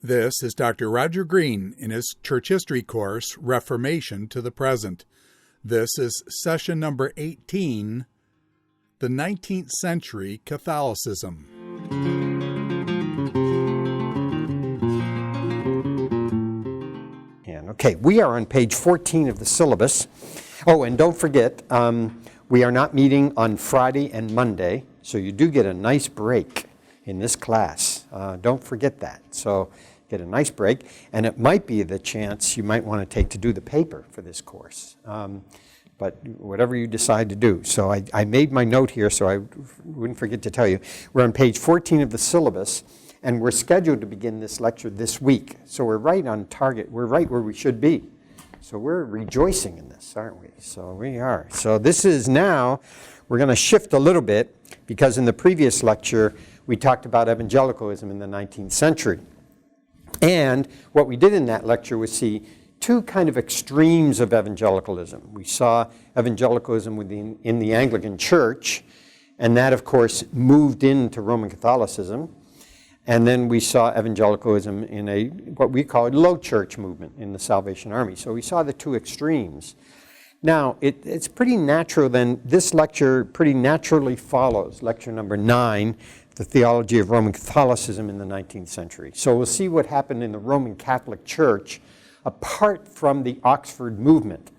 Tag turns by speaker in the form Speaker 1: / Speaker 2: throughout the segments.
Speaker 1: This is Dr. Roger Green in his Church History course, Reformation to the Present. This is session number 18, The 19th Century Catholicism.
Speaker 2: Okay, we are on page 14 of the syllabus. Oh, and don't forget, we are not meeting on Friday and Monday, so you do get a nice break in this class. Don't forget that. So get a nice break, and it might be the chance you might want to take to do the paper for this course. But whatever you decide to do. So I made my note here so I wouldn't forget to tell you. We're on page 14 of the syllabus, and we're scheduled to begin this lecture this week. So we're right on target. We're right where we should be. So we're rejoicing in this, aren't we? So we are. So this is now, we're going to shift a little bit, because in the previous lecture, we talked about evangelicalism in the 19th century. And what we did in that lecture was see two kind of extremes of evangelicalism. We saw evangelicalism in the Anglican Church, and that, of course, moved into Roman Catholicism. And then we saw evangelicalism in what we call a low church movement in the Salvation Army. So we saw the two extremes. Now, it's pretty natural then, this lecture pretty naturally follows lecture number 9, the Theology of Roman Catholicism in the 19th century. So we'll see what happened in the Roman Catholic Church apart from the Oxford movement.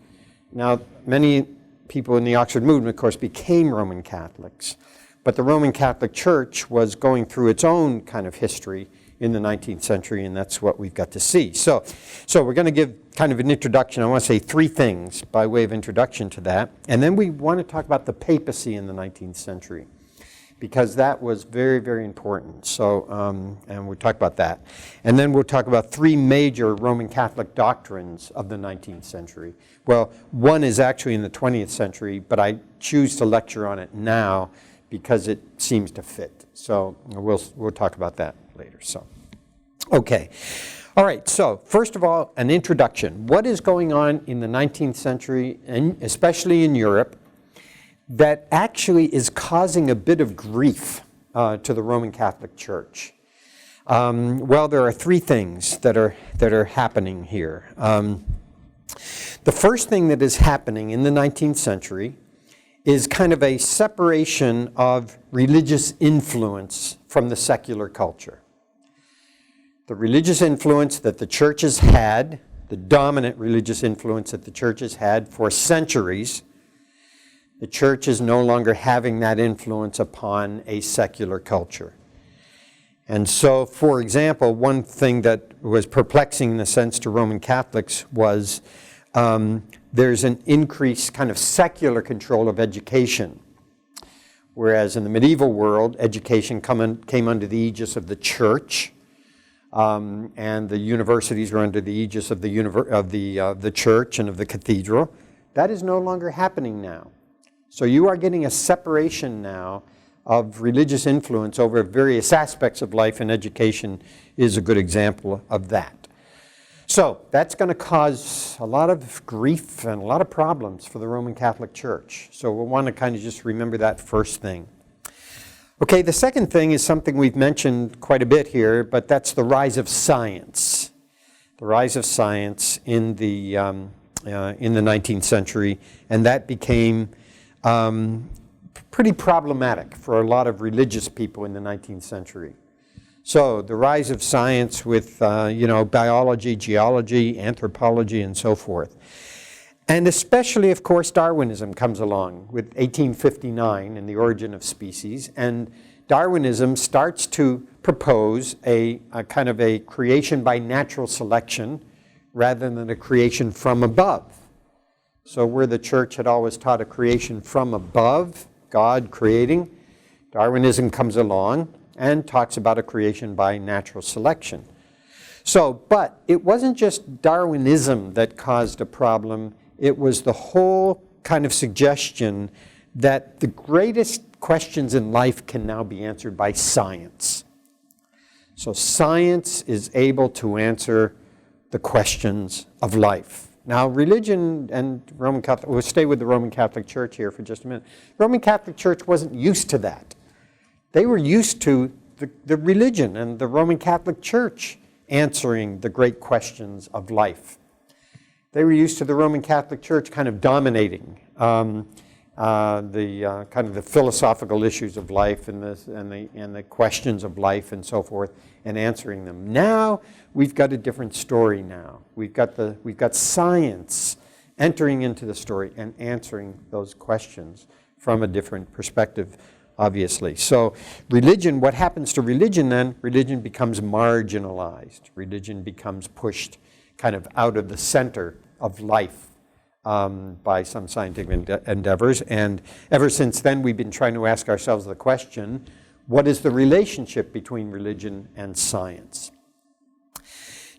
Speaker 2: Now, many people in the Oxford movement, of course, became Roman Catholics, but the Roman Catholic Church was going through its own kind of history in the 19th century, and that's what we've got to see. So we're going to give kind of an introduction. I want to say 3 things by way of introduction to that, and then we want to talk about the papacy in the 19th century, because that was very, very important. So, and we'll talk about that. And then we'll talk about 3 major Roman Catholic doctrines of the 19th century. Well, one is actually in the 20th century, but I choose to lecture on it now because it seems to fit. So we'll talk about that later. So, okay. All right, so first of all, an introduction. What is going on in the 19th century, and especially in Europe, that actually is causing a bit of grief to the Roman Catholic Church? Well, there are 3 things that are happening here. The first thing that is happening in the 19th century is kind of a separation of religious influence from the secular culture. The religious influence that the church has had, the dominant religious influence that the church has had for centuries, the church is no longer having that influence upon a secular culture. And so, for example, one thing that was perplexing in a sense to Roman Catholics was there's an increased kind of secular control of education. Whereas in the medieval world, education came under the aegis of the church, and the universities were under the aegis of the church and of the cathedral. That is no longer happening now. So you are getting a separation now of religious influence over various aspects of life, and education is a good example of that. So that's going to cause a lot of grief and a lot of problems for the Roman Catholic Church. So we'll want to kind of just remember that first thing. Okay, the second thing is something we've mentioned quite a bit here, but that's the rise of science. The rise of science in the 19th century, and that became pretty problematic for a lot of religious people in the 19th century. So the rise of science with biology, geology, anthropology, and so forth. And especially, of course, Darwinism comes along with 1859 and the origin of species. And Darwinism starts to propose a kind of a creation by natural selection rather than a creation from above. So where the church had always taught a creation from above, God creating, Darwinism comes along and talks about a creation by natural selection. So, but it wasn't just Darwinism that caused a problem. It was the whole kind of suggestion that the greatest questions in life can now be answered by science. So science is able to answer the questions of life. Now, religion and Roman Catholic, we'll stay with the Roman Catholic Church here for just a minute. The Roman Catholic Church wasn't used to that. They were used to the religion and the Roman Catholic Church answering the great questions of life. They were used to the Roman Catholic Church kind of dominating kind of the philosophical issues of life and the questions of life and so forth, and answering them. Now we've got a different story. Now we've got science entering into the story and answering those questions from a different perspective, obviously. So religion, what happens to religion then? Religion becomes marginalized. Religion becomes pushed kind of out of the center of life by some scientific endeavors. And ever since then, we've been trying to ask ourselves the question, what is the relationship between religion and science?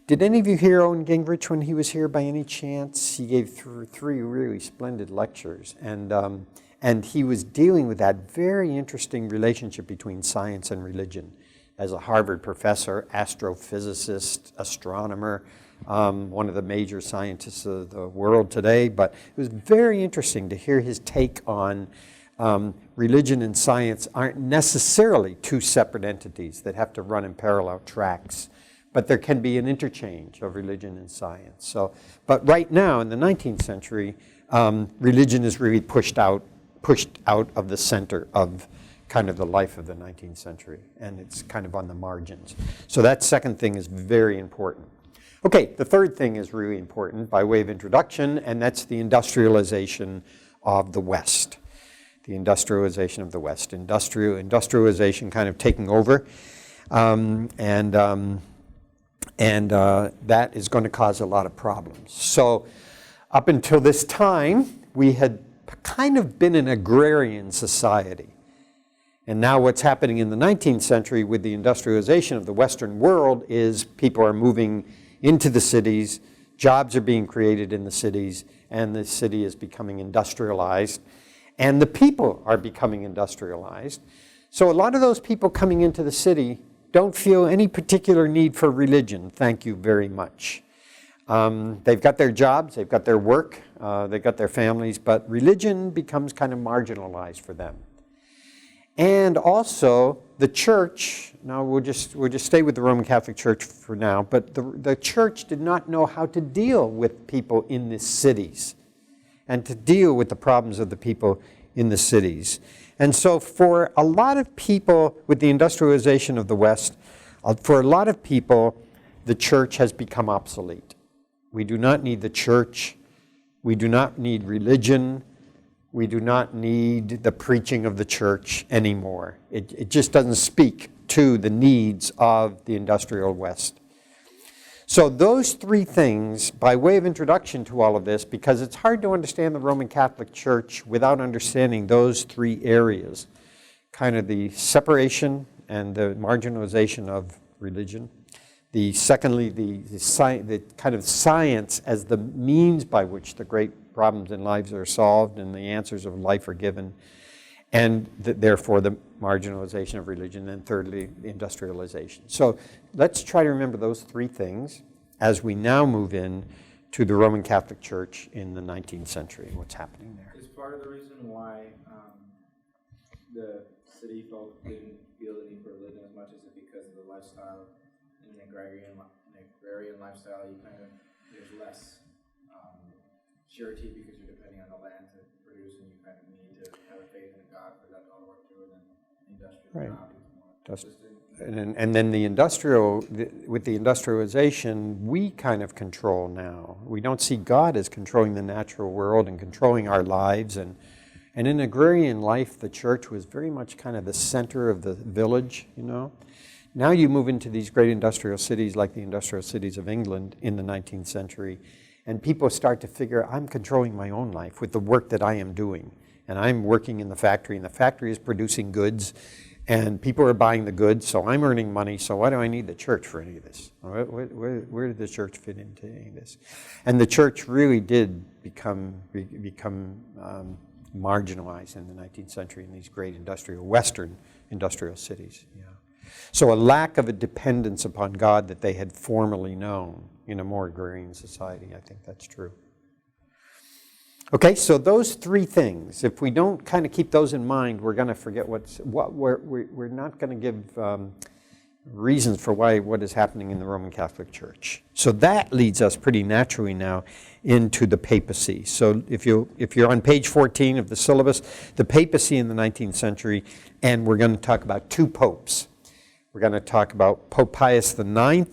Speaker 2: Did any of you hear Owen Gingrich when he was here by any chance? He gave three really splendid lectures. And he was dealing with that very interesting relationship between science and religion. As a Harvard professor, astrophysicist, astronomer, one of the major scientists of the world today, but it was very interesting to hear his take on religion and science aren't necessarily two separate entities that have to run in parallel tracks, but there can be an interchange of religion and science. So, but right now in the 19th century, religion is really pushed out of the center of kind of the life of the 19th century, and it's kind of on the margins. So that second thing is very important. Okay, the third thing is really important by way of introduction, and that's the industrialization of the West. The industrialization of the West. Industrialization kind of taking over, and that is going to cause a lot of problems. So up until this time, we had kind of been an agrarian society. And now what's happening in the 19th century with the industrialization of the Western world is people are moving into the cities, jobs are being created in the cities, and the city is becoming industrialized, and the people are becoming industrialized. So a lot of those people coming into the city don't feel any particular need for religion, thank you very much. They've got their jobs, they've got their work, they've got their families, but religion becomes kind of marginalized for them. And also the church, now we'll just stay with the Roman Catholic Church for now, but the church did not know how to deal with people in the cities and to deal with the problems of the people in the cities. And so for a lot of people with the industrialization of the West, for a lot of people, the church has become obsolete. We do not need the church. We do not need religion. We do not need the preaching of the church anymore. It just doesn't speak to the needs of the industrial West. So those three things, by way of introduction to all of this, because it's hard to understand the Roman Catholic Church without understanding those three areas, kind of the separation and the marginalization of religion. Secondly, the kind of science as the means by which the great problems in lives are solved and the answers of life are given, and therefore the marginalization of religion, and thirdly, the industrialization. So let's try to remember those three things as we now move in to the Roman Catholic Church in the 19th century, what's happening there.
Speaker 3: Is part of the reason why the city folk didn't feel the need for religion as much as it because of the lifestyle, in an agrarian lifestyle, there's less surety because you're depending on the land to produce, and you kind of need to have a faith in God for that to all work through, and then industrial job is more consistent.
Speaker 2: And then with the industrialization, we kind of control now. We don't see God as controlling the natural world and controlling our lives. And in agrarian life, the church was very much kind of the center of the village, you know. Now you move into these great industrial cities like the industrial cities of England in the 19th century, and people start to figure, I'm controlling my own life with the work that I am doing. And I'm working in the factory, and the factory is producing goods, and people are buying the goods, so I'm earning money, so why do I need the church for any of this? Where did the church fit into any of this? And the church really did become marginalized in the 19th century in these great Western industrial cities. Yeah. So a lack of a dependence upon God that they had formerly known in a more agrarian society. I think that's true. Okay, so those three things, if we don't kind of keep those in mind, we're going to forget we're not going to give reasons for what is happening in the Roman Catholic Church. So that leads us pretty naturally now into the papacy. So if you're on page 14 of the syllabus, the papacy in the 19th century, and we're going to talk about two popes. We're going to talk about Pope Pius IX,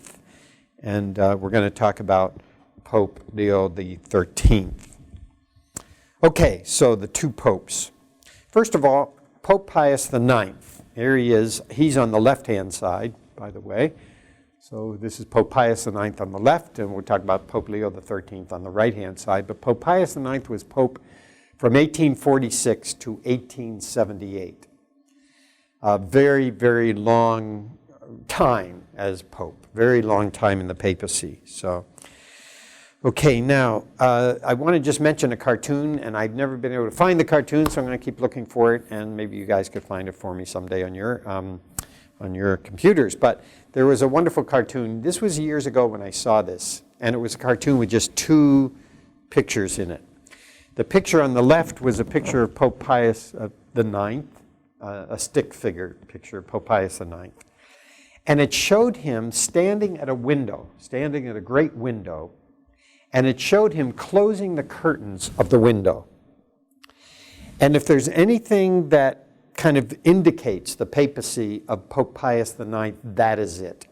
Speaker 2: and we're going to talk about Pope Leo XIII. Okay, so the two popes. First of all, Pope Pius IX. Here he is. He's on the left-hand side, by the way. So this is Pope Pius IX on the left, and we'll talk about Pope Leo XIII on the right-hand side. But Pope Pius IX was Pope from 1846 to 1878. A very, very long time as Pope. Very long time in the papacy. So, okay, now, I want to just mention a cartoon, and I've never been able to find the cartoon, so I'm going to keep looking for it, and maybe you guys could find it for me someday on your computers. But there was a wonderful cartoon. This was years ago when I saw this, and it was a cartoon with just two pictures in it. The picture on the left was a picture of Pope Pius IX, a stick figure picture of Pope Pius IX. And it showed him standing at a window, standing at a great window, and it showed him closing the curtains of the window. And if there's anything that kind of indicates the papacy of Pope Pius IX, that is it.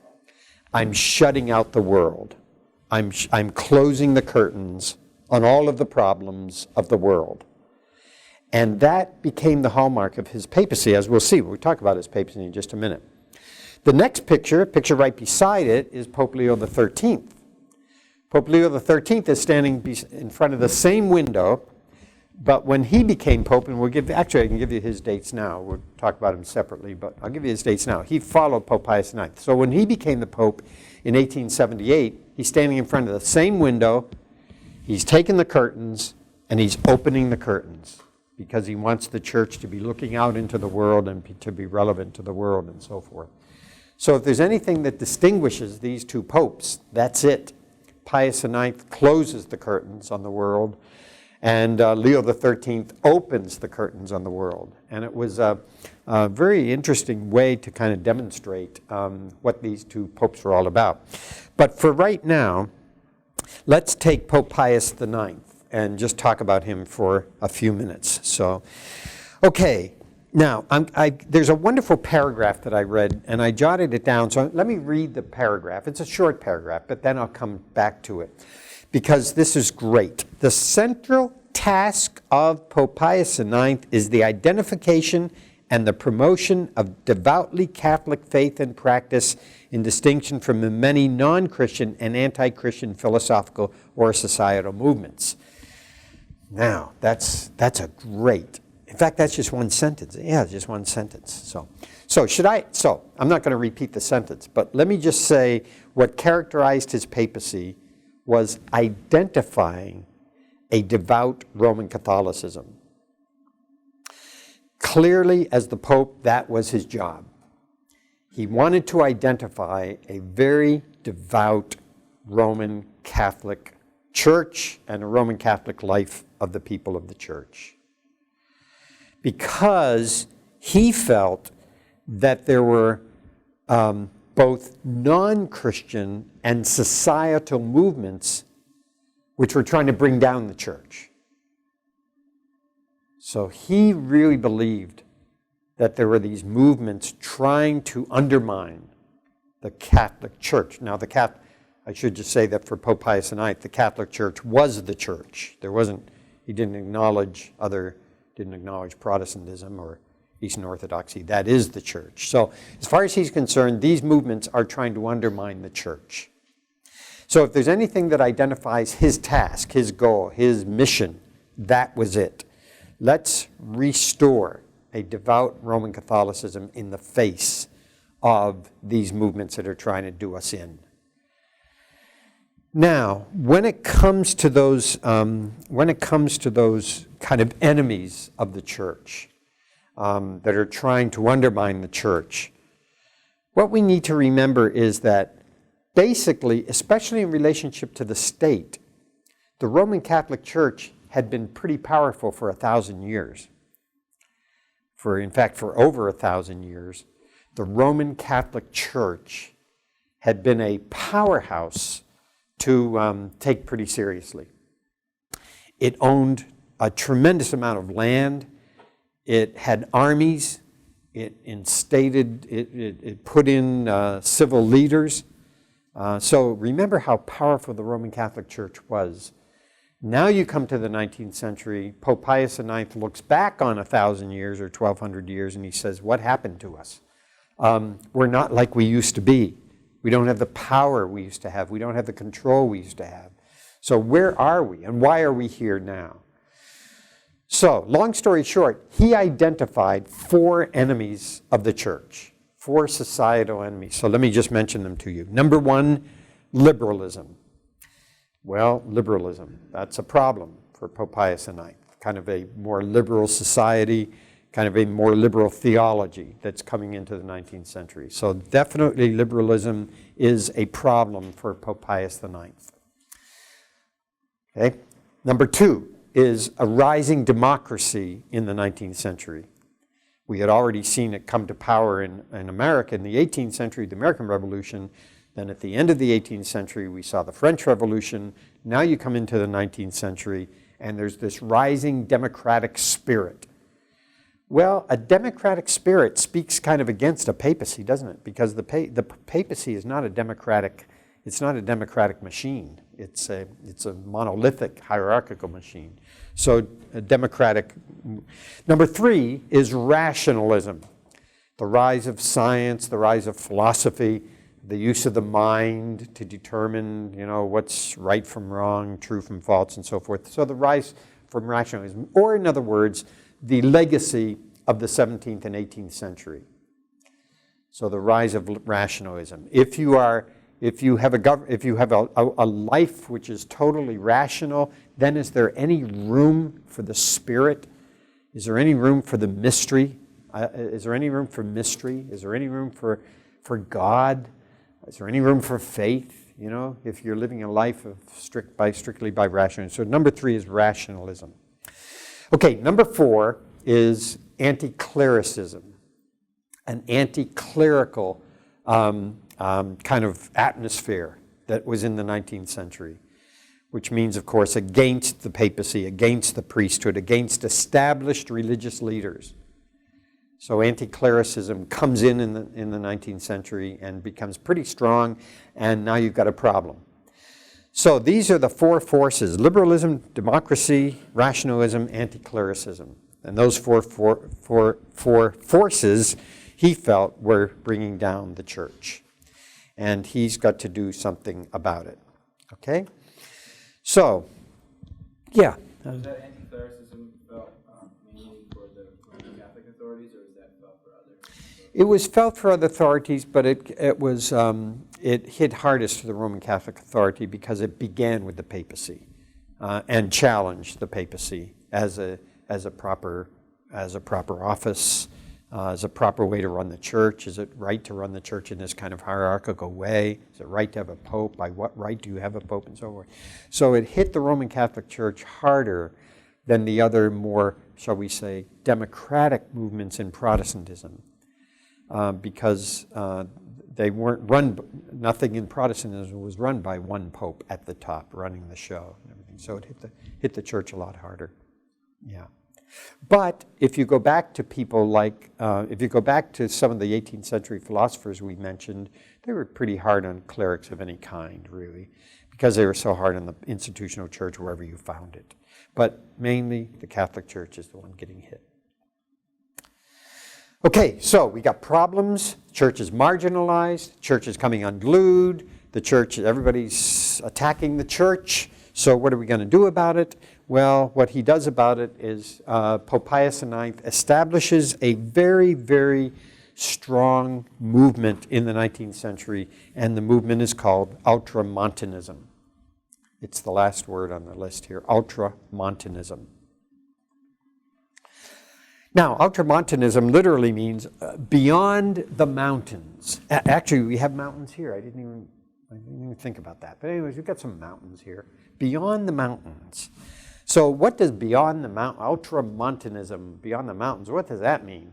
Speaker 2: I'm shutting out the world. I'm closing the curtains on all of the problems of the world. And that became the hallmark of his papacy, as we'll see. We'll talk about his papacy in just a minute. The next picture right beside it, is Pope Leo XIII. Pope Leo XIII is standing in front of the same window, but when he became Pope, and actually I can give you his dates now. We'll talk about him separately, but I'll give you his dates now. He followed Pope Pius IX. So when he became the Pope in 1878, he's standing in front of the same window, he's taken the curtains, and he's opening the curtains, because he wants the church to be looking out into the world and to be relevant to the world and so forth. So if there's anything that distinguishes these two popes, that's it. Pius IX closes the curtains on the world, and Leo XIII opens the curtains on the world. And it was a very interesting way to kind of demonstrate what these two popes were all about. But for right now, let's take Pope Pius IX and just talk about him for a few minutes. So, okay. Now, there's a wonderful paragraph that I read, and I jotted it down. So let me read the paragraph. It's a short paragraph, but then I'll come back to it, because this is great. The central task of Pope Pius IX is the identification and the promotion of devoutly Catholic faith and practice, in distinction from the many non-Christian and anti-Christian philosophical or societal movements. Now, that's a great. In fact, that's just one sentence. Yeah, just one sentence. So I'm not going to repeat the sentence, but let me just say what characterized his papacy was identifying a devout Roman Catholicism. Clearly, as the Pope, that was his job. He wanted to identify a very devout Roman Catholic Church and a Roman Catholic life of the people of the Church, because he felt that there were both non-Christian and societal movements which were trying to bring down the church. So he really believed that there were these movements trying to undermine the Catholic Church. Now, I should just say that for Pope Pius IX, the Catholic Church was the church. He didn't acknowledge Protestantism or Eastern Orthodoxy. That is the church. So as far as he's concerned, these movements are trying to undermine the church. So if there's anything that identifies his task, his goal, his mission, that was it. Let's restore a devout Roman Catholicism in the face of these movements that are trying to do us in. Now, when it comes to those kind of enemies of the church that are trying to undermine the church, what we need to remember is that basically, especially in relationship to the state, the Roman Catholic Church had been pretty powerful for 1,000 years. In fact, for over 1,000 years, the Roman Catholic Church had been a powerhouse to take pretty seriously. It owned a tremendous amount of land. It had armies. It instated, it put in civil leaders. So remember how powerful the Roman Catholic Church was. Now you come to the 19th century, Pope Pius IX looks back on 1,000 years or 1,200 years and he says, what happened to us? We're not like we used to be. We don't have the power we used to have. We don't have the control we used to have. So where are we and why are we here now? So, long story short, he identified 4 enemies of the church, 4 societal enemies. So let me just mention them to you. Number 1, liberalism. Well, liberalism, that's a problem for Pope Pius IX. Kind of a more liberal society, kind of a more liberal theology that's coming into the 19th century. So definitely liberalism is a problem for Pope Pius IX. Okay. Number 2 is a rising democracy in the 19th century. We had already seen it come to power in America in the 18th century, the American Revolution. Then at the end of the 18th century, we saw the French Revolution. Now you come into the 19th century, and there's this rising democratic spirit. Well, a democratic spirit speaks kind of against a papacy, doesn't it? Because the papacy is not a democratic, it's not a democratic machine. It's a monolithic, hierarchical machine. So a democratic. Number 3 is rationalism. The rise of science, the rise of philosophy, the use of the mind to determine, what's right from wrong, true from false, and so forth. So the rise from rationalism, or in other words, the legacy of the 17th and 18th century. So the rise of rationalism. If you have a life which is totally rational, then is there any room for the Spirit? Is there any room for the mystery? Is there any room for mystery? Is there any room for God? Is there any room for faith? If you're living a life of strictly by rationalism. So number 3 is rationalism. Okay, number 4 is anti-clericism, an anti-clerical kind of atmosphere that was in the 19th century, which means, of course, against the papacy, against the priesthood, against established religious leaders. So anti-clericism comes in the 19th century and becomes pretty strong, and now you've got a problem. So these are the 4 forces: liberalism, democracy, rationalism, anti-clericism. And those four forces, he felt, were bringing down the church. And he's got to do something about it. Okay? So, yeah.
Speaker 3: Was that anti-clericism felt mainly for the Roman Catholic authorities, or was that felt for others?
Speaker 2: It was felt for other authorities, but it hit hardest for the Roman Catholic authority because it began with the papacy and challenged the papacy as a proper office, as a proper way to run the church. Is it right to run the church in this kind of hierarchical way? Is it right to have a pope? By what right do you have a pope, and so forth? So it hit the Roman Catholic Church harder than the other more, shall we say, democratic movements in Protestantism, because they weren't run. Nothing in Protestantism was run by one pope at the top running the show and everything. So it hit the church a lot harder. Yeah. But if you go back to people like, if you go back to some of the 18th century philosophers we mentioned, they were pretty hard on clerics of any kind, really, because they were so hard on the institutional church wherever you found it. But mainly the Catholic Church is the one getting hit. Okay, so we got problems. Church is marginalized. Church is coming unglued. The church, everybody's attacking the church. So what are we going to do about it? Well, what he does about it is Pope Pius IX establishes a very, very strong movement in the 19th century, and the movement is called Ultramontanism. It's the last word on the list here, Ultramontanism. Now, Ultramontanism literally means beyond the mountains. Actually, we have mountains here. I didn't even think about that. But anyways, we've got some mountains here. Beyond the mountains. So what does beyond the mountain, ultramontanism, beyond the mountains, what does that mean?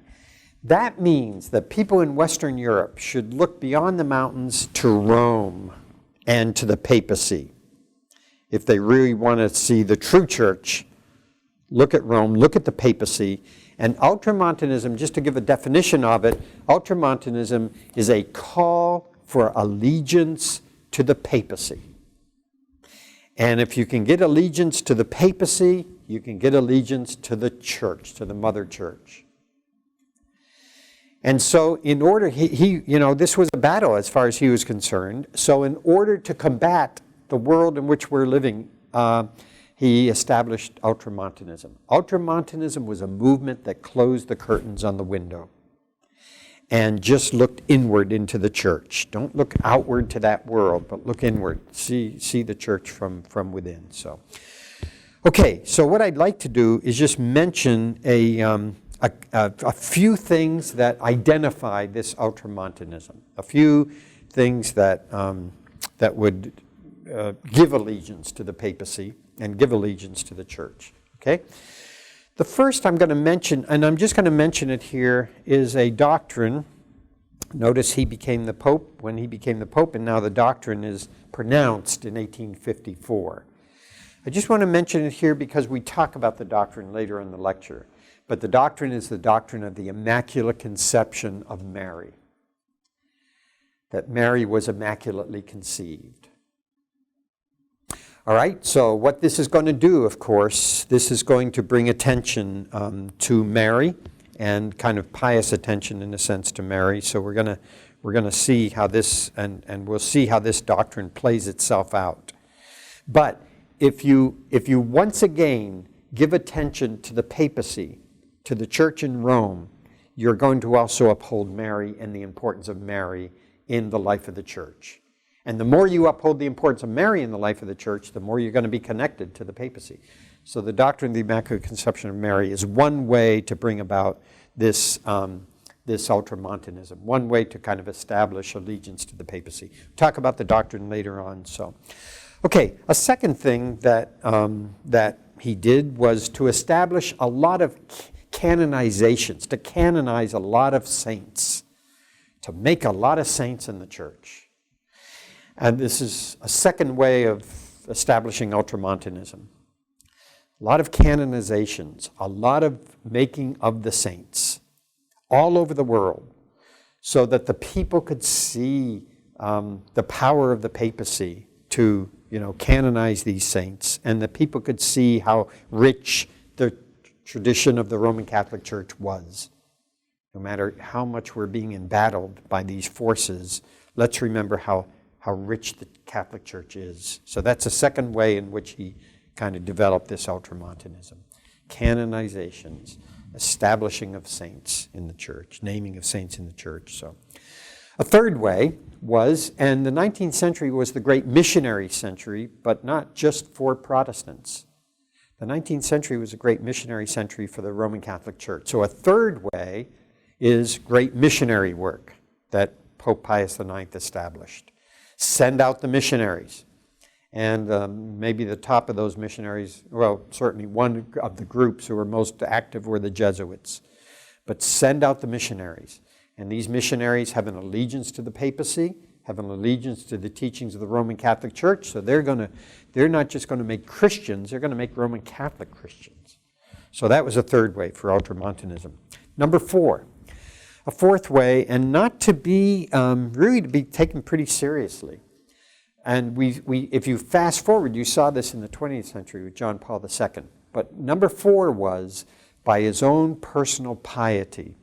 Speaker 2: That means that people in Western Europe should look beyond the mountains to Rome and to the papacy. If they really want to see the true church, look at Rome, look at the papacy. And ultramontanism, just to give a definition of it, ultramontanism is a call for allegiance to the papacy. And if you can get allegiance to the papacy, you can get allegiance to the church, to the mother church. And so in order, this was a battle as far as he was concerned. So in order to combat the world in which we're living, he established ultramontanism. Ultramontanism was a movement that closed the curtains on the window and just looked inward into the church. Don't look outward to that world, but look inward. See the church from within. So, okay, so what I'd like to do is just mention a few things that identify this ultramontanism. A few things that would give allegiance to the papacy and give allegiance to the church. Okay? The first I'm going to mention, and I'm just going to mention it here, is a doctrine. Notice he became the Pope when he became the Pope, and now the doctrine is pronounced in 1854. I just want to mention it here because we talk about the doctrine later in the lecture. But the doctrine is the doctrine of the Immaculate Conception of Mary. That Mary was immaculately conceived. All right, so what this is going to do, of course, this is going to bring attention to Mary and kind of pious attention in a sense to Mary. So we're going to see how this, and we'll see how this doctrine plays itself out. But if you once again give attention to the papacy, to the church in Rome, you're going to also uphold Mary and the importance of Mary in the life of the church. And the more you uphold the importance of Mary in the life of the church, the more you're going to be connected to the papacy. So the doctrine of the Immaculate Conception of Mary is one way to bring about this ultramontanism, one way to kind of establish allegiance to the papacy. We'll talk about the doctrine later on. So, okay, a second thing that he did was to establish a lot of canonizations, to canonize a lot of saints, to make a lot of saints in the church. And this is a second way of establishing ultramontanism. A lot of canonizations, a lot of making of the saints all over the world so that the people could see the power of the papacy to, canonize these saints, and the people could see how rich the tradition of the Roman Catholic Church was. No matter how much we're being embattled by these forces, let's remember how rich the Catholic Church is. So that's a second way in which he kind of developed this ultramontanism. Canonizations, establishing of saints in the church, naming of saints in the church. So a third way was, and the 19th century was the great missionary century, but not just for Protestants. The 19th century was a great missionary century for the Roman Catholic Church. So a third way is great missionary work that Pope Pius IX established. Send out the missionaries. And maybe the top of those missionaries, well, certainly one of the groups who were most active were the Jesuits. But send out the missionaries. And these missionaries have an allegiance to the papacy, have an allegiance to the teachings of the Roman Catholic Church. So they're not just going to make Christians, they're going to make Roman Catholic Christians. So that was a third way for ultramontanism. Number 4. A fourth way, and not to be, really to be taken pretty seriously. And if you fast forward, you saw this in the 20th century with John Paul II. But number 4 was by his own personal piety.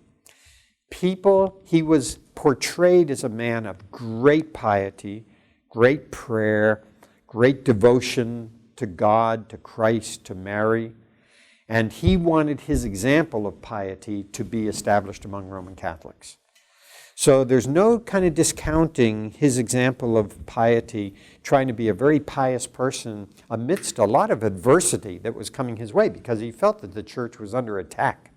Speaker 2: He was portrayed as a man of great piety, great prayer, great devotion to God, to Christ, to Mary. And he wanted his example of piety to be established among Roman Catholics. So there's no kind of discounting his example of piety, trying to be a very pious person amidst a lot of adversity that was coming his way because he felt that the church was under attack.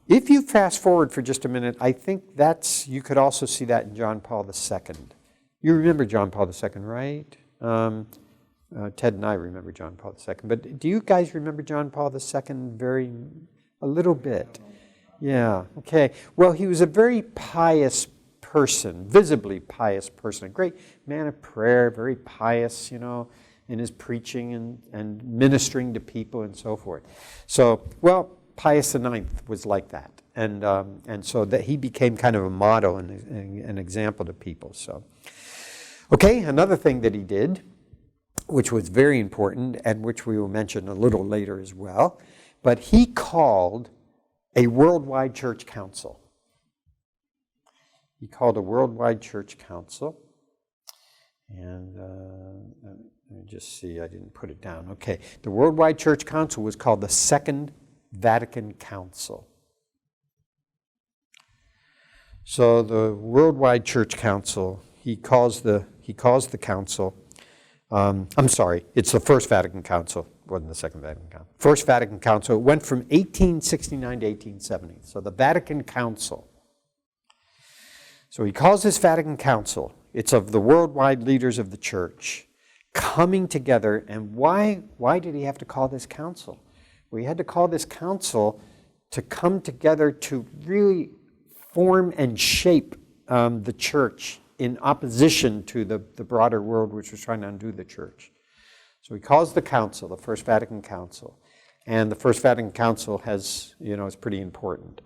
Speaker 2: If you fast forward for just a minute, I think you could also see that in John Paul II. You remember John Paul II, right? Ted and I remember John Paul II. But do you guys remember John Paul II a little bit? Yeah, okay. Well, he was a very pious person, visibly pious person, a great man of prayer, very pious, in his preaching and ministering to people and so forth. So, well, Pius IX was like that. And so that he became kind of a model and an example to people. So, okay, another thing that he did, which was very important and which we will mention a little later as well, but he called a worldwide church council. He called a worldwide church council. And let me just see, I didn't put it down. Okay, the worldwide church council was called the Second Vatican Council. So the worldwide church council, he calls the council, I'm sorry, it's the First Vatican Council, wasn't the Second Vatican Council. First Vatican Council, it went from 1869 to 1870. So the Vatican Council. So he calls this Vatican Council. It's of the worldwide leaders of the church coming together. And why did he have to call this council? Well, he had to call this council to come together to really form and shape the church in opposition to the broader world which was trying to undo the church. So he calls the council, the First Vatican Council. And the First Vatican Council has, is pretty important.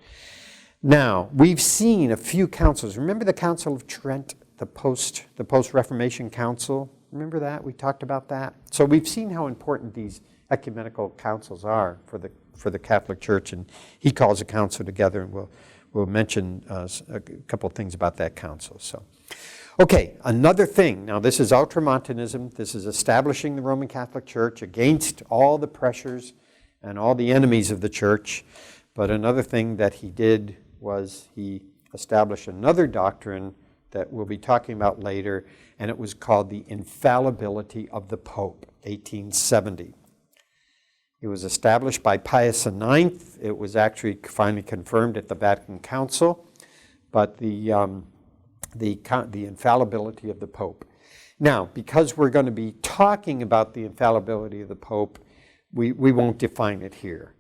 Speaker 2: Now, we've seen a few councils. Remember the Council of Trent, the post-Reformation Council? Remember that? We talked about that. So we've seen how important these ecumenical councils are for the Catholic Church, and he calls a council together, and we'll mention a couple of things about that council. So, okay, another thing. Now, this is Ultramontanism. This is establishing the Roman Catholic Church against all the pressures and all the enemies of the church. But another thing that he did was he established another doctrine that we'll be talking about later, and it was called the infallibility of the Pope, 1870. It was established by Pius IX. It was actually finally confirmed at the Vatican Council, but the infallibility of the Pope. Now, because we're going to be talking about the infallibility of the Pope, we won't define it here.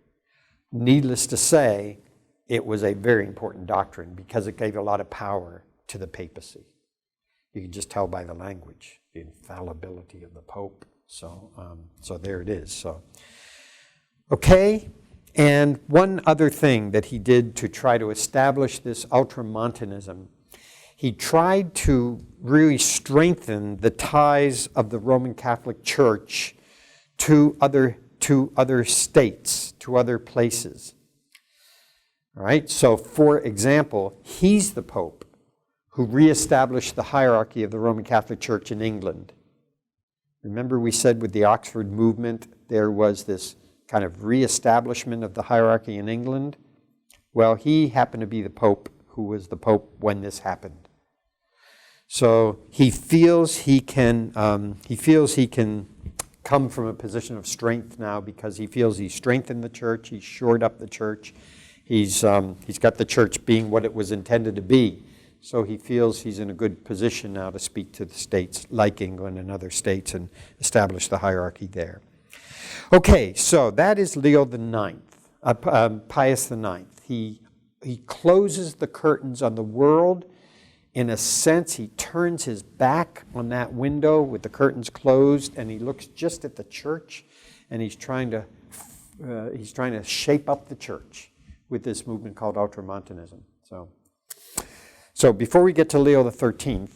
Speaker 2: Needless to say, it was a very important doctrine because it gave a lot of power to the papacy. You can just tell by the language, the infallibility of the Pope. So there it is. So, okay, and one other thing that he did to try to establish this Ultramontanism, he tried to really strengthen the ties of the Roman Catholic Church to other states, to other places. All right, so for example, he's the Pope who reestablished the hierarchy of the Roman Catholic Church in England. Remember we said with the Oxford movement there was this kind of reestablishment of the hierarchy in England? Well, he happened to be the Pope who was the Pope when this happened. So he feels he can come from a position of strength now because he feels he's strengthened the church, he's shored up the church, he's got the church being what it was intended to be. So he feels he's in a good position now to speak to the states like England and other states and establish the hierarchy there. Okay, so that is Leo IX, Pius IX. He closes the curtains on the world. In a sense, he turns his back on that window with the curtains closed, and he looks just at the church, and he's trying to shape up the church with this movement called Ultramontanism. So before we get to Leo XIII,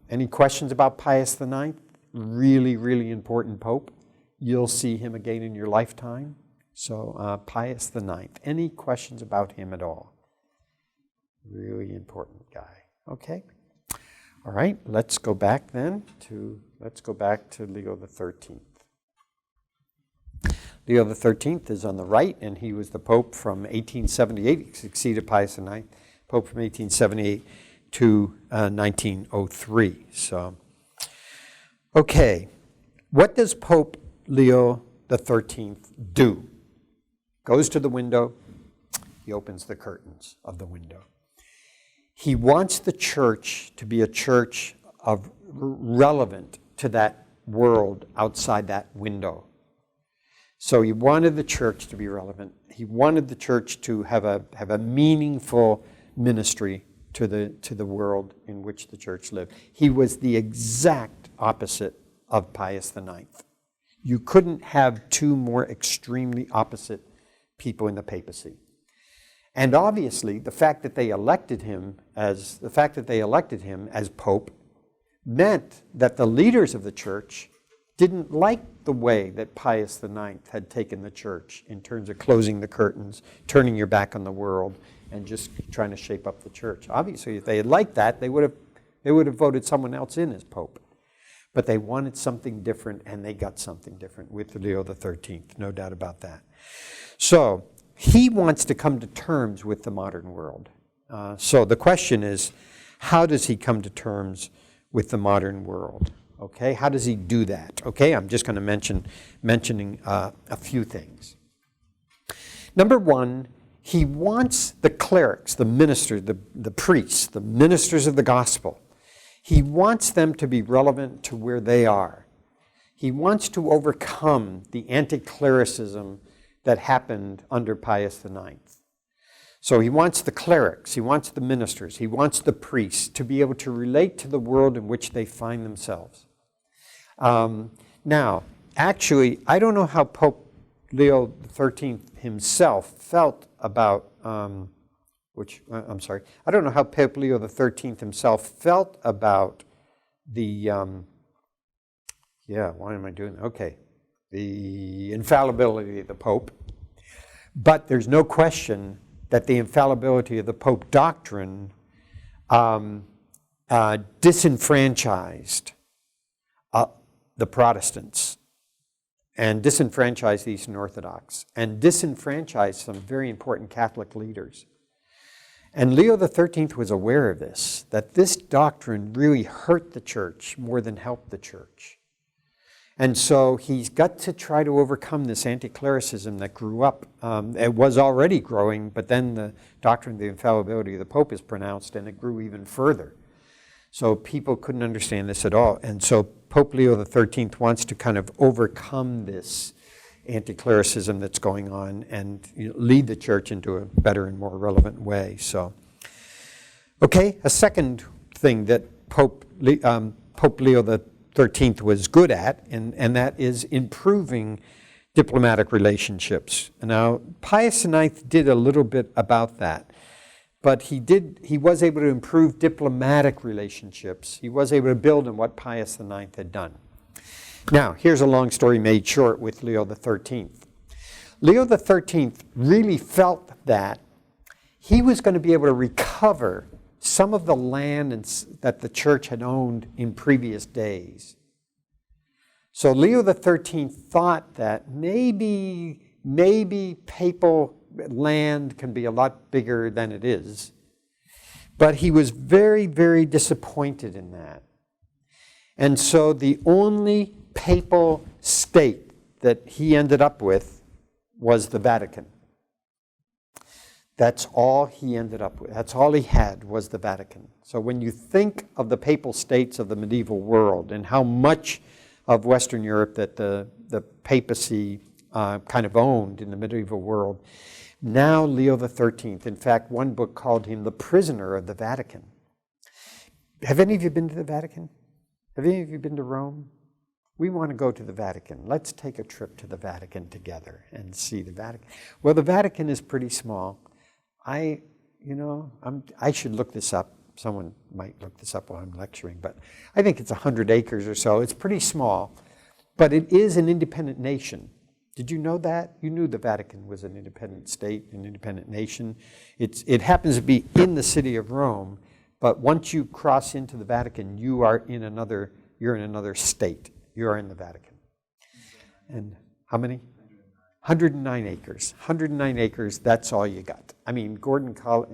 Speaker 2: any questions about Pius IX? Really, really important Pope. You'll see him again in your lifetime. So Pius IX. Any questions about him at all? Really important guy. Okay. All right. Let's go back then to Leo XIII. Leo XIII is on the right, and he was the Pope from 1878. He succeeded Pius IX, Pope from 1878 to 1903. So, okay. What does Pope Leo XIII do? Goes to the window. He opens the curtains of the window. He wants the church to be a church relevant to that world outside that window. So he wanted the church to be relevant. He wanted the church to have a meaningful ministry to the world in which the church lived. He was the exact opposite of Pius IX. You couldn't have two more extremely opposite people in the papacy. And obviously, the fact that they elected him as pope meant that the leaders of the church didn't like the way that Pius IX had taken the church in terms of closing the curtains, turning your back on the world, and just trying to shape up the church. Obviously, if they had liked that, they would have voted someone else in as pope. But they wanted something different, and they got something different with Leo XIII, no doubt about that. So he wants to come to terms with the modern world. So the question is, how does he come to terms with the modern world? Okay, how does he do that? Okay, I'm just going to mentioning a few things. Number one, he wants the clerics, the ministers, the priests, the ministers of the gospel. He wants them to be relevant to where they are. He wants to overcome the anti-clericism that happened under Pius IX. So he wants the clerics, he wants the ministers, he wants the priests to be able to relate to the world in which they find themselves. Now, actually, I don't know how Pope Leo XIII himself felt about, I don't know how Pope Leo XIII himself felt about the, why am I doing that? Okay, the infallibility of the Pope. But there's no question that the infallibility of the Pope doctrine disenfranchised the Protestants and disenfranchised the Eastern Orthodox and disenfranchised some very important Catholic leaders. And Leo XIII was aware of this, that this doctrine really hurt the church more than helped the church. And so he's got to try to overcome this anti-clericism that grew up. It was already growing, but then the doctrine of the infallibility of the Pope is pronounced, and it grew even further. So people couldn't understand this at all. And so Pope Leo XIII wants to kind of overcome this anti-clericism that's going on and lead the church into a better and more relevant way. So, okay, a second thing that Pope Leo XIII was good at, and that is improving diplomatic relationships. Now, Pius IX did a little bit about that, but he was able to improve diplomatic relationships. He was able to build on what Pius IX had done. Now, here's a long story made short with Leo XIII. Leo XIII really felt that he was going to be able to recover some of the land that the church had owned in previous days. So Leo XIII thought that maybe papal land can be a lot bigger than it is. But he was very, very disappointed in that. And so the only papal state that he ended up with was the Vatican. That's all he ended up with. That's all he had was the Vatican. So when you think of the papal states of the medieval world and how much of Western Europe that the papacy kind of owned in the medieval world, now Leo XIII, in fact, one book called him the prisoner of the Vatican. Have any of you been to the Vatican? Have any of you been to Rome? We want to go to the Vatican. Let's take a trip to the Vatican together and see the Vatican. Well, the Vatican is pretty small. I should look this up. Someone might look this up while I'm lecturing, but I think it's 100 acres or so. It's pretty small, but it is an independent nation. Did you know that? You knew the Vatican was an independent state, an independent nation. It happens to be in the city of Rome, but once you cross into the Vatican, you're in another state. You are in the Vatican. And how many? 109 acres. 109 acres, that's all you got. I mean, Gordon College,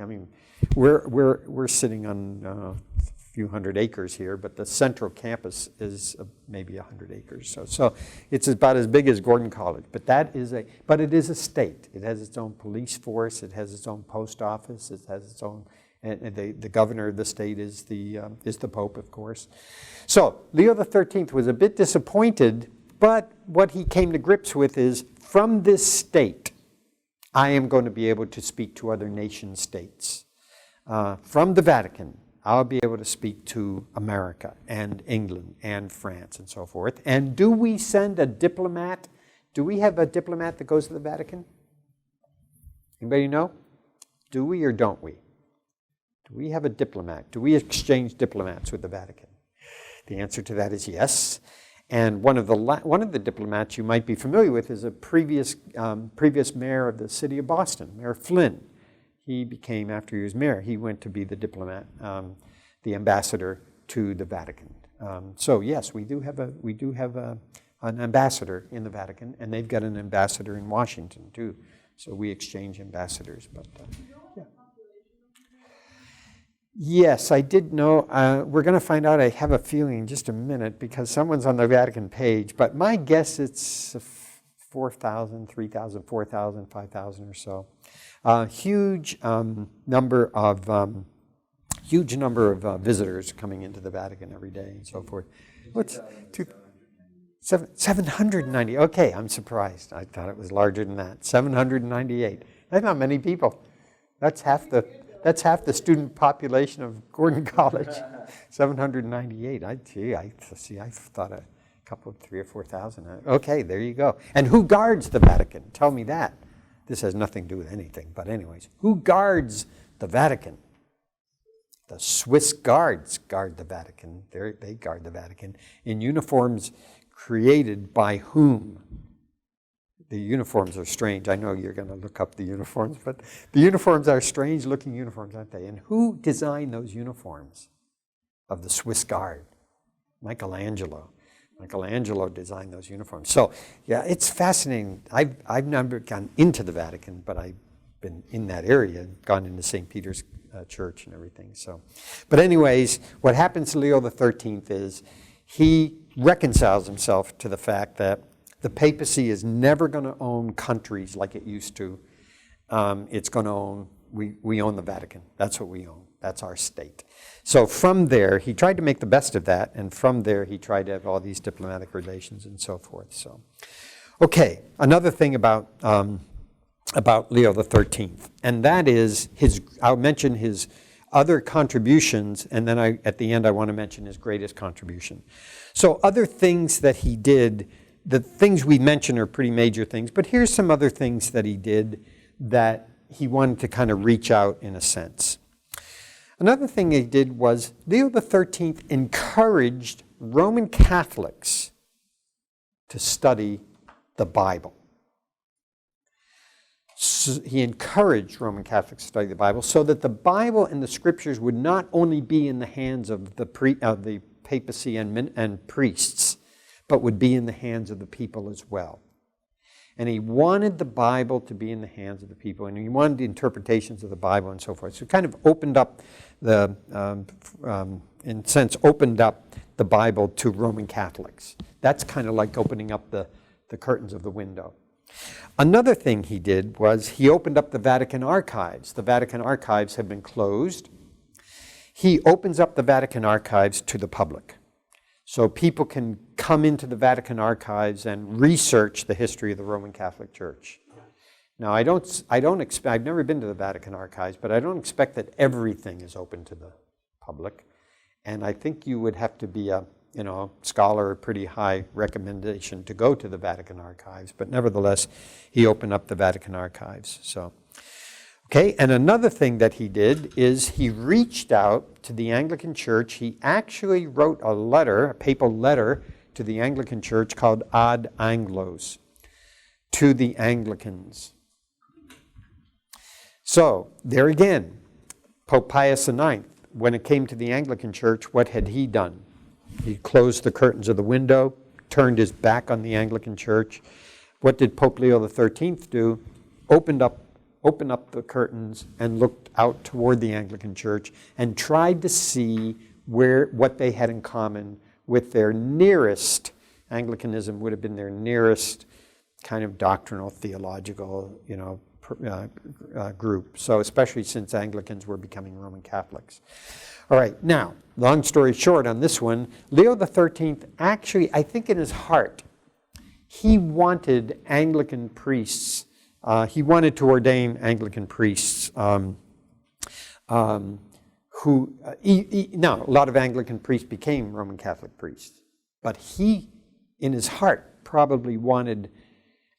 Speaker 2: we're sitting on a few hundred acres here, but the central campus is maybe 100 acres. So it's about as big as Gordon College. But it is a state. It has its own police force. It has its own post office. It has its own And the governor of the state is the Pope, of course. So Leo XIII was a bit disappointed, but what he came to grips with is, from this state, I am going to be able to speak to other nation states. From the Vatican, I'll be able to speak to America and England and France and so forth. And do we send a diplomat? Do we have a diplomat that goes to the Vatican? Anybody know? Do we or don't we? Do we have a diplomat? Do we exchange diplomats with the Vatican? The answer to that is yes. And one of the diplomats you might be familiar with is a previous mayor of the city of Boston, Mayor Flynn. He became, after he was mayor, he went to be the diplomat, the ambassador to the Vatican. So yes, we do have an ambassador in the Vatican, and they've got an ambassador in Washington too. So we exchange ambassadors. But yeah. Yes, I did know. We're going to find out. I have a feeling in just a minute because someone's on the Vatican page. But my guess it's 4,000, 3,000, 4,000, 5,000 or so. Huge number of visitors coming into the Vatican every day and so forth. What's 790? Okay, I'm surprised. I thought it was larger than that. 798. That's not many people. That's half the student population of Gordon College. 798. I thought a couple of 3,000 or 4,000. Okay, there you go. And who guards the Vatican? Tell me that. This has nothing to do with anything, but anyways, who guards the Vatican? The Swiss guards guard the Vatican. They guard the Vatican in uniforms created by whom? The uniforms are strange. I know you're going to look up the uniforms, but the uniforms are strange-looking uniforms, aren't they? And who designed those uniforms of the Swiss Guard? Michelangelo. Michelangelo designed those uniforms. So, yeah, it's fascinating. I've never gone into the Vatican, but I've been in that area, gone into St. Peter's Church and everything. So, but anyways, what happens to Leo XIII is he reconciles himself to the fact that the papacy is never going to own countries like it used to. It's going to own, we own the Vatican. That's what we own. That's our state. So from there, he tried to make the best of that, and from there he tried to have all these diplomatic relations and so forth. So, okay, another thing about Leo XIII, and that is I'll mention his other contributions, and then at the end I want to mention his greatest contribution. So other things that he did, the things we mentioned are pretty major things, but here's some other things that he did that he wanted to kind of reach out in a sense. Another thing he did was Leo XIII encouraged Roman Catholics to study the Bible. So he encouraged Roman Catholics to study the Bible so that the Bible and the Scriptures would not only be in the hands of the papacy and priests, but would be in the hands of the people as well. And he wanted the Bible to be in the hands of the people, and he wanted the interpretations of the Bible and so forth. So it kind of opened up in a sense, opened up the Bible to Roman Catholics. That's kind of like opening up the curtains of the window. Another thing he did was he opened up the Vatican archives. The Vatican archives had been closed. He opens up the Vatican archives to the public. So people can come into the Vatican archives and research the history of the Roman Catholic Church. Now, I've never been to the Vatican archives, but I don't expect that everything is open to the public. And I think you would have to be a scholar, a pretty high recommendation to go to the Vatican archives. But nevertheless, he opened up the Vatican archives. So, okay, and another thing that he did is he reached out to the Anglican Church. He actually wrote a papal letter to the Anglican Church called Ad Anglos, to the Anglicans. So, there again, Pope Pius IX, when it came to the Anglican Church, what had he done? He closed the curtains of the window, turned his back on the Anglican Church. What did Pope Leo XIII do? Opened up the curtains and looked out toward the Anglican Church and tried to see what they had in common with their nearest. Anglicanism would have been their nearest kind of doctrinal, theological, group. So especially since Anglicans were becoming Roman Catholics. All right, now, long story short on this one, Leo XIII actually, I think in his heart, he wanted Anglican priests. He wanted to ordain Anglican priests who, now, a lot of Anglican priests became Roman Catholic priests, but he, in his heart, probably wanted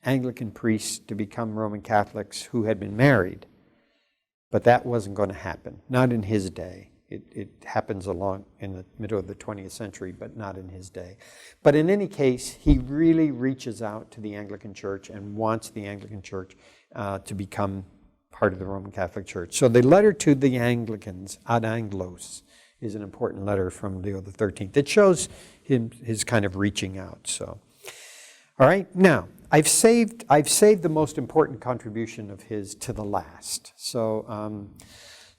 Speaker 2: Anglican priests to become Roman Catholics who had been married, but that wasn't going to happen, not in his day. It happens along in the middle of the 20th century, but not in his day. But in any case, he really reaches out to the Anglican Church and wants the Anglican Church to become part of the Roman Catholic Church. So the letter to the Anglicans, Ad Anglos, is an important letter from Leo XIII. It shows him his kind of reaching out. So, all right, now I've saved the most important contribution of his to the last.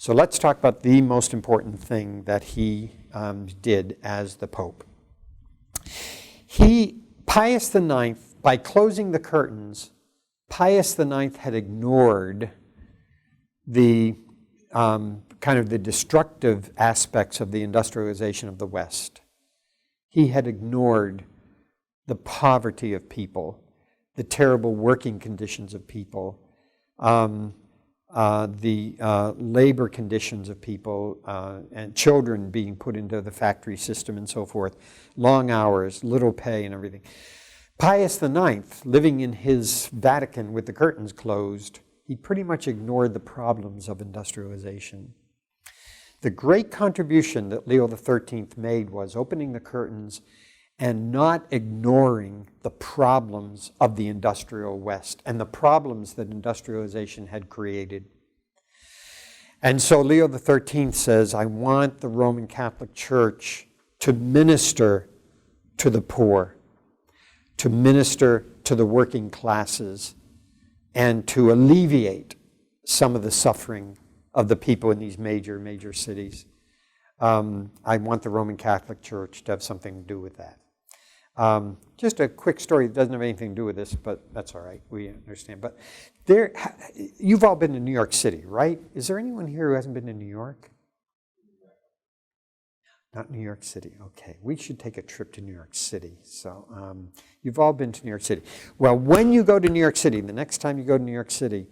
Speaker 2: So let's talk about the most important thing that he did as the Pope. Pius IX, by closing the curtains, Pius IX had ignored the kind of the destructive aspects of the industrialization of the West. He had ignored the poverty of people, the terrible working conditions of people, the labor conditions of people, and children being put into the factory system and so forth, long hours, little pay and everything. Pius IX, living in his Vatican with the curtains closed, he pretty much ignored the problems of industrialization. The great contribution that Leo XIII made was opening the curtains and not ignoring the problems of the industrial West and the problems that industrialization had created. And so Leo XIII says, I want the Roman Catholic Church to minister to the poor, to minister to the working classes, and to alleviate some of the suffering of the people in these major cities. I want the Roman Catholic Church to have something to do with that. Just a quick story that doesn't have anything to do with this, but that's all right. We understand. But you've all been to New York City, right? Is there anyone here who hasn't been to New York? Not New York City. Okay. We should take a trip to New York City. So you've all been to New York City. Well, when you go to New York City, the next time you go to New York City,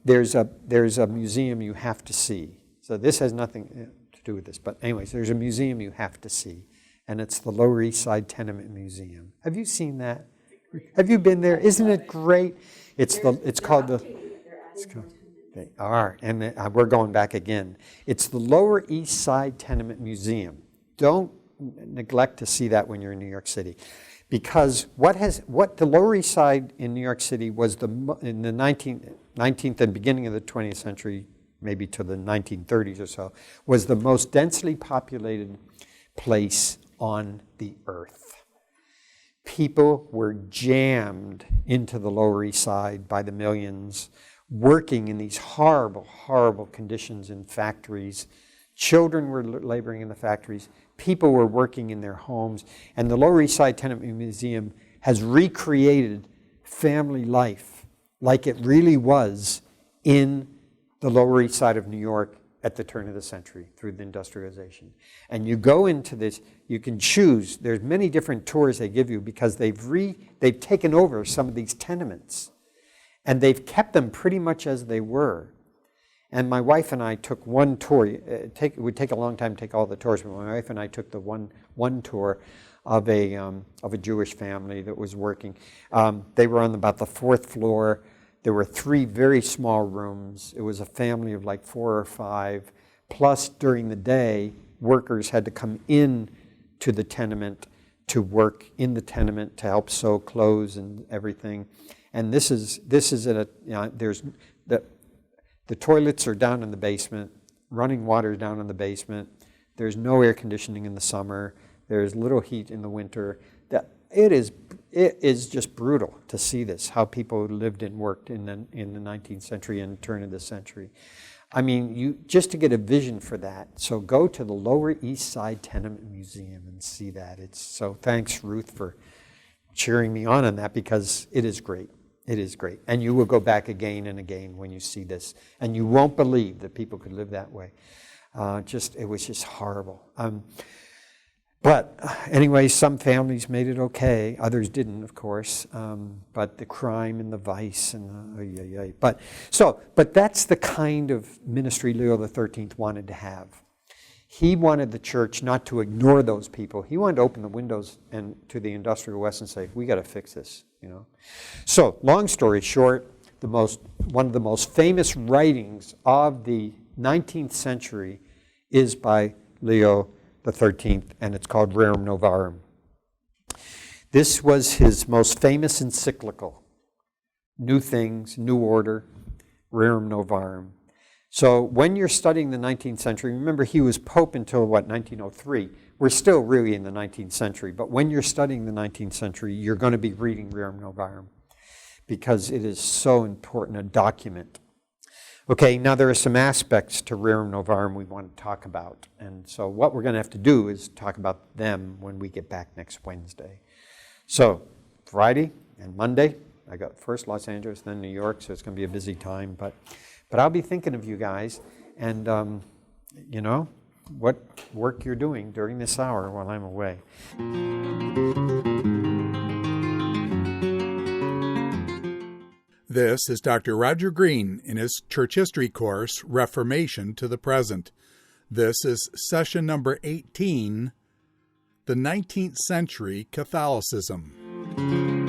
Speaker 2: there's a museum you have to see. So this has nothing to do with this. But anyways, there's a museum you have to see. And it's the Lower East Side Tenement Museum. Have you seen that? Have you been there? Isn't it great? It's called the. Okay, all right, and we're going back again. It's the Lower East Side Tenement Museum. Don't neglect to see that when you're in New York City, because what the Lower East Side in New York City was in the 19th and beginning of the 20th century, maybe to the 1930s or so, was the most densely populated place on the earth. People were jammed into the Lower East Side by the millions, working in these horrible, horrible conditions in factories. Children were laboring in the factories. People were working in their homes. And the Lower East Side Tenement Museum has recreated family life like it really was in the Lower East Side of New York at the turn of the century through the industrialization. And you go into this, you can choose. There's many different tours they give you because they've taken over some of these tenements. And they've kept them pretty much as they were. And my wife and I took one tour. It would take a long time to take all the tours, but my wife and I took the one tour of a Jewish family that was working. They were on about the 4th floor. There were 3 very small rooms. It was a family of like 4 or 5. Plus, during the day, workers had to come in to the tenement to work in the tenement to help sew clothes and everything. And this is there's the toilets are down in the basement, running water is down in the basement. There's no air conditioning in the summer. There's little heat in the winter. It is just brutal to see this, how people lived and worked in the 19th century and turn of the century. I mean, just to get a vision for that. So go to the Lower East Side Tenement Museum and see that. So thanks, Ruth, for cheering me on that, because it is great. It is great. And you will go back again and again when you see this. And you won't believe that people could live that way. It was just horrible. But anyway, some families made it okay. Others didn't, of course. But the crime and the vice and the... But that's the kind of ministry Leo XIII wanted to have. He wanted the church not to ignore those people. He wanted to open the windows and to the industrial West and say, we got to fix this, you know. So, long story short, one of the most famous writings of the 19th century is by Leo XIII, and it's called Rerum Novarum. This was his most famous encyclical. New Things, New Order, Rerum Novarum. So when you're studying the 19th century, remember he was Pope until, 1903. We're still really in the 19th century, but when you're studying the 19th century, you're going to be reading Rerum Novarum because it is so important a document. Okay, now there are some aspects to Rerum Novarum we want to talk about, and so what we're going to have to do is talk about them when we get back next Wednesday. So Friday and Monday, I got first Los Angeles, then New York, so it's going to be a busy time, but I'll be thinking of you guys and, you know, what work you're doing during this hour while I'm away.
Speaker 1: This is Dr. Roger Green in his Church History course, Reformation to the Present. This is session number 18, The 19th Century Catholicism.